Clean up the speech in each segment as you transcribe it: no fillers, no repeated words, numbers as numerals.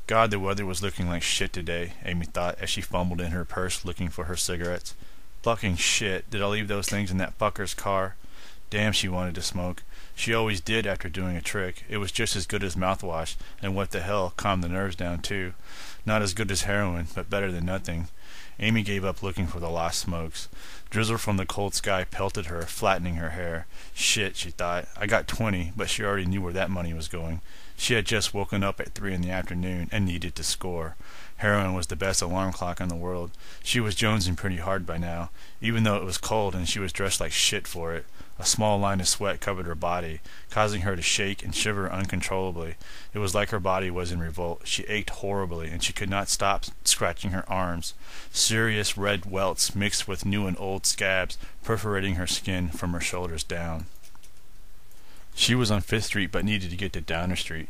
God, the weather was looking like shit today, Amy thought as she fumbled in her purse looking for her cigarettes. Fucking shit, did I leave those things in that fucker's car? Damn, she wanted to smoke. She always did after doing a trick. It was just as good as mouthwash, and what the hell, calmed the nerves down too. Not as good as heroin, but better than nothing. Amy gave up looking for the lost smokes. Drizzle from the cold sky pelted her, flattening her hair. Shit, she thought. I got 20, but she already knew where that money was going. She had just woken up at 3 in the afternoon and needed to score. Heroin was the best alarm clock in the world. She was jonesing pretty hard by now, even though it was cold and she was dressed like shit for it. A small line of sweat covered her body, causing her to shake and shiver uncontrollably. It was like her body was in revolt. She ached horribly, and she could not stop scratching her arms. Serious red welts mixed with new and old scabs, perforating her skin from her shoulders down. She was on 5th Street but needed to get to Downer Street.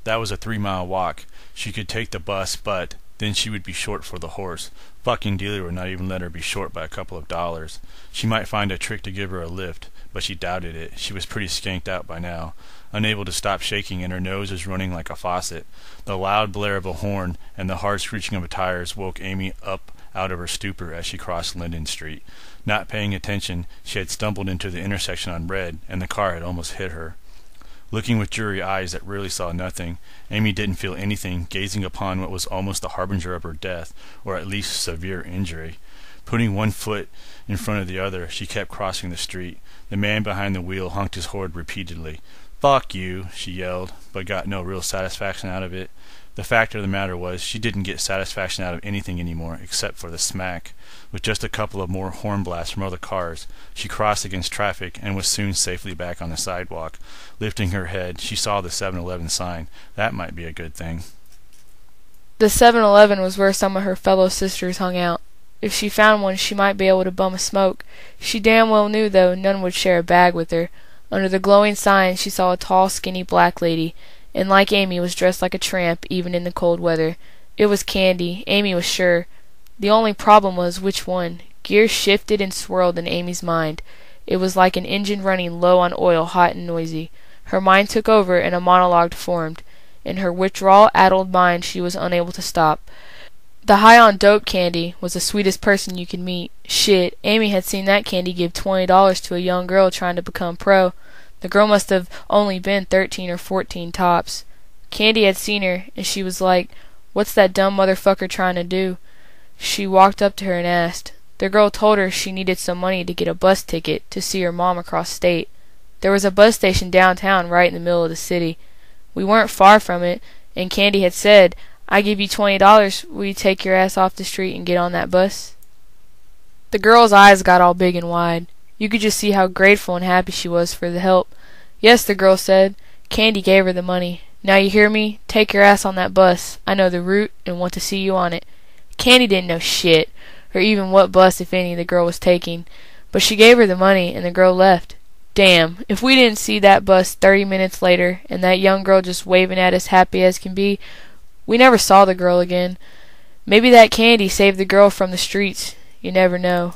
That was a 3-mile walk. She could take the bus, but then she would be short for the horse. Fucking dealer would not even let her be short by a couple of dollars. She might find a trick to give her a lift, but she doubted it. She was pretty skanked out by now, unable to stop shaking, and her nose was running like a faucet. The loud blare of a horn and the hard screeching of tires woke Amy up out of her stupor as she crossed Linden Street. Not paying attention, she had stumbled into the intersection on red, and the car had almost hit her. Looking with dreary eyes that really saw nothing, Amy didn't feel anything, gazing upon what was almost the harbinger of her death, or at least severe injury. Putting one foot in front of the other, she kept crossing the street. The man behind the wheel honked his horn repeatedly. "Fuck you," she yelled, but got no real satisfaction out of it. The fact of the matter was, she didn't get satisfaction out of anything anymore, except for the smack. With just a couple of more horn blasts from other cars, she crossed against traffic and was soon safely back on the sidewalk. Lifting her head, she saw the 7-Eleven sign. That might be a good thing. The 7-Eleven was where some of her fellow sisters hung out. If she found one, she might be able to bum a smoke. She damn well knew, though, none would share a bag with her. Under the glowing sign, she saw a tall, skinny black lady, and like Amy was dressed like a tramp, even in the cold weather. It was Candy, Amy was sure. The only problem was which one. Gears shifted and swirled in Amy's mind. It was like an engine running low on oil, hot and noisy. Her mind took over, and a monologue formed. In her withdrawal-addled mind she was unable to stop. The high-on-dope Candy was the sweetest person you could meet. Shit, Amy had seen that Candy give $20 to a young girl trying to become pro. The girl must have only been 13 or 14 tops. Candy had seen her, and she was like, "What's that dumb motherfucker trying to do?" She walked up to her and asked. The girl told her she needed some money to get a bus ticket to see her mom across state. There was a bus station downtown right in the middle of the city. We weren't far from it, and Candy had said, "I give you $20, will you take your ass off the street and get on that bus?" The girl's eyes got all big and wide. You could just see how grateful and happy she was for the help. "Yes," the girl said. Candy gave her the money. "Now you hear me? Take your ass on that bus. I know the route and want to see you on it." Candy didn't know shit, or even what bus, if any, the girl was taking, but she gave her the money, and the girl left. Damn, if we didn't see that bus 30 minutes later, and that young girl just waving at us happy as can be, we never saw the girl again. Maybe that Candy saved the girl from the streets. You never know.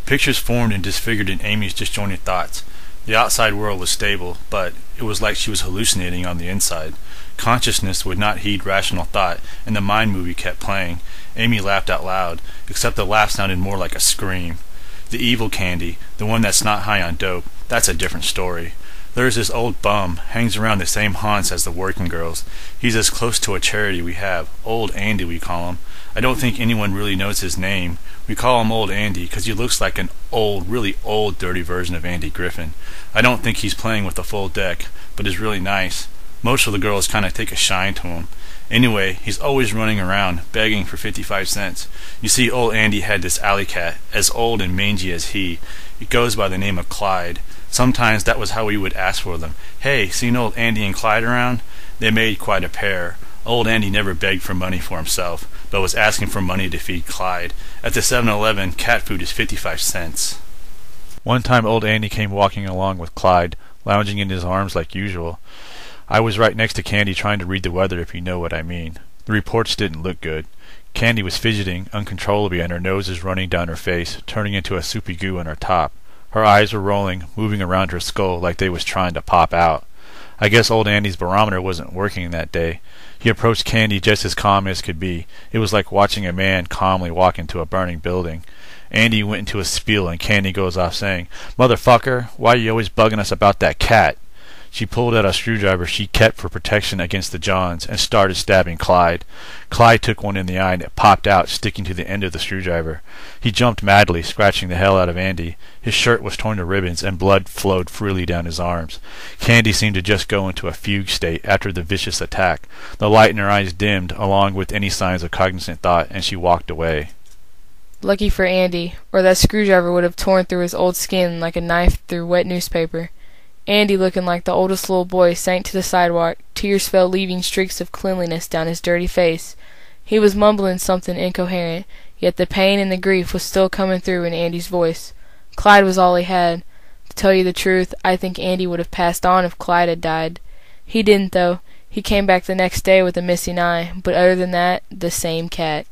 Pictures formed and disfigured in Amy's disjointed thoughts. The outside world was stable, but it was like she was hallucinating on the inside. Consciousness would not heed rational thought, and the mind movie kept playing. Amy laughed out loud, except the laugh sounded more like a scream. The evil Candy, the one that's not high on dope, that's a different story. There's this old bum, hangs around the same haunts as the working girls. He's as close to a charity we have. Old Andy, we call him. I don't think anyone really knows his name. We call him Old Andy because he looks like an old, really old, dirty version of Andy Griffin. I don't think he's playing with a full deck, but is really nice. Most of the girls kind of take a shine to him. Anyway, he's always running around, begging for 55 cents. You see, Old Andy had this alley cat, as old and mangy as he. It goes by the name of Clyde. Sometimes that was how we would ask for them. "Hey, seen Old Andy and Clyde around?" They made quite a pair. Old Andy never begged for money for himself, but was asking for money to feed Clyde. At the 7-Eleven, cat food is 55 cents. One time Old Andy came walking along with Clyde, lounging in his arms like usual. I was right next to Candy trying to read the weather, if you know what I mean. The reports didn't look good. Candy was fidgeting uncontrollably, and her nose was running down her face, turning into a soupy goo on her top. Her eyes were rolling, moving around her skull like they was trying to pop out. I guess old Andy's barometer wasn't working that day. He approached Candy just as calm as could be. It was like watching a man calmly walk into a burning building. Andy went into a spiel, and Candy goes off saying, "Motherfucker, why are you always bugging us about that cat?" She pulled out a screwdriver she kept for protection against the Johns and started stabbing Clyde. Clyde took one in the eye and it popped out, sticking to the end of the screwdriver. He jumped madly, scratching the hell out of Andy. His shirt was torn to ribbons and blood flowed freely down his arms. Candy seemed to just go into a fugue state after the vicious attack. The light in her eyes dimmed, along with any signs of cognizant thought, and she walked away. Lucky for Andy, or that screwdriver would have torn through his old skin like a knife through wet newspaper. Andy, looking like the oldest little boy, sank to the sidewalk. Tears fell, leaving streaks of cleanliness down his dirty face. He was mumbling something incoherent, yet the pain and the grief was still coming through in Andy's voice. Clyde was all he had. To tell you the truth, I think Andy would have passed on if Clyde had died. He didn't, though. He came back the next day with a missing eye, but other than that, the same cat.